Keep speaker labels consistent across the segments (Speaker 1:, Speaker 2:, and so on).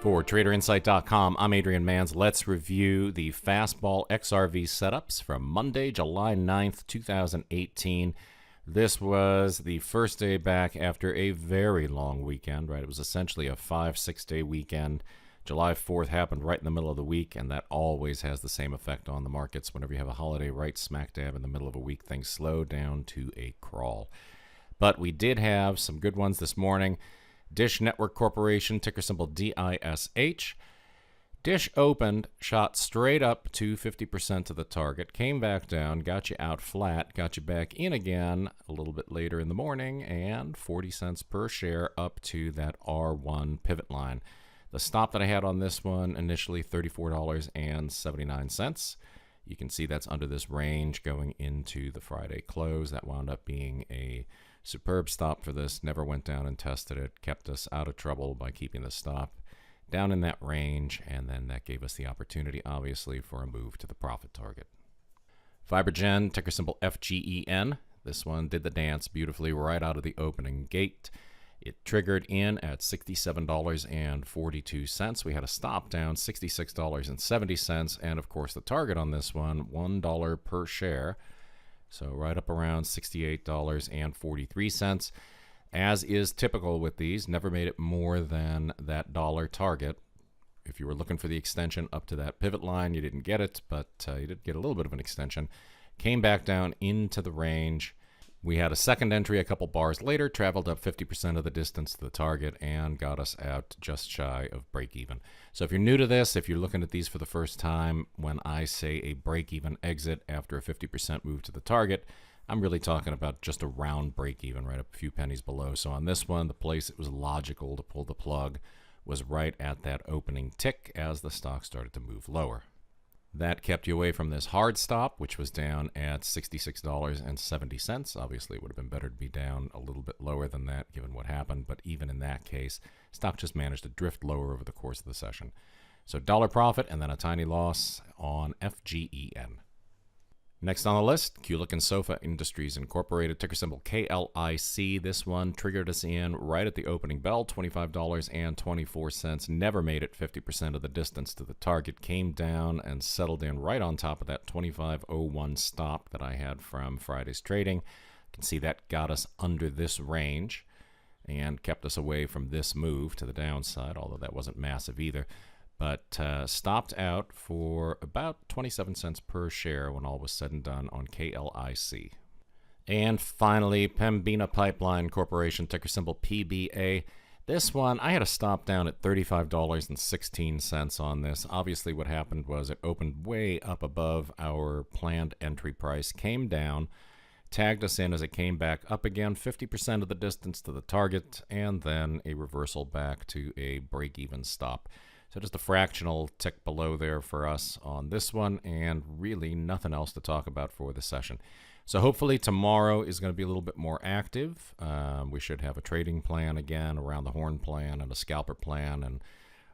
Speaker 1: For TraderInsight.com, I'm Adrian Manns. Let's review the Fastball XRV setups from Monday, July 9th, 2018. This was the first day back after a very long weekend, right? It was essentially a 5-6 day weekend. July 4th happened right in the middle of the week, and that always has the same effect on the markets. Whenever you have a holiday right smack dab in the middle of a week, things slow down to a crawl. But we did have some good ones this morning. Dish Network Corporation, ticker symbol DISH. Dish opened, shot straight up to 50% of the target, came back down, got you out flat, got you back in again a little bit later in the morning, and 40 cents per share up to that R1 pivot line. The stop that I had on this one, initially $34.79. You can see that's under this range going into the Friday close. That wound up being a superb stop for this. Never went down and tested it. Kept us out of trouble by keeping the stop down in that range, and then that gave us the opportunity, obviously, for a move to the profit target. FibroGen, ticker symbol FGEN. This one did the dance beautifully right out of the opening gate. It triggered in at $67.42. We had a stop down, $66.70, and of course the target on this one, $1 per share. So right up around $68.43. As is typical with these, never made it more than that dollar target. If you were looking for the extension up to that pivot line, you didn't get it, but you did get a little bit of an extension. Came back down into the range. We had a second entry a couple bars later, traveled up 50% of the distance to the target, and got us out just shy of break even. So if you're new to this, if you're looking at these for the first time, when I say a break even exit after a 50% move to the target, I'm really talking about just a round break even, right up a few pennies below. So on this one, the place it was logical to pull the plug was right at that opening tick as the stock started to move lower. That kept you away from this hard stop, which was down at $66.70. Obviously, it would have been better to be down a little bit lower than that, given what happened. But even in that case, stock just managed to drift lower over the course of the session. So dollar profit and then a tiny loss on FGEN. Next on the list, Kulicke & Soffa Industries Incorporated, ticker symbol KLIC. This one triggered us in right at the opening bell, $25.24. Never made it 50% of the distance to the target. Came down and settled in right on top of that 25.01 stop that I had from Friday's trading. You can see that got us under this range and kept us away from this move to the downside, although that wasn't massive either. But stopped out for about 27 cents per share when all was said and done on KLIC. And finally, Pembina Pipeline Corporation, ticker symbol PBA. This one, I had a stop down at $35.16 on this. Obviously, what happened was it opened way up above our planned entry price, came down, tagged us in as it came back up again, 50% of the distance to the target, and then a reversal back to a break-even stop. So just a fractional tick below there for us on this one, and really nothing else to talk about for the session. So hopefully tomorrow is going to be a little bit more active. We should have a trading plan again, around the horn plan, and a scalper plan, and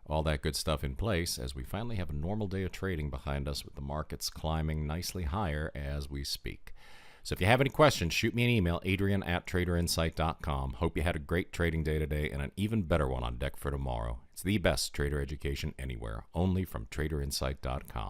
Speaker 1: all that good stuff in place as we finally have a normal day of trading behind us with the markets climbing nicely higher as we speak. So if you have any questions, shoot me an email, adrian@traderinsight.com. Hope you had a great trading day today and an even better one on deck for tomorrow. It's the best trader education anywhere, only from traderinsight.com.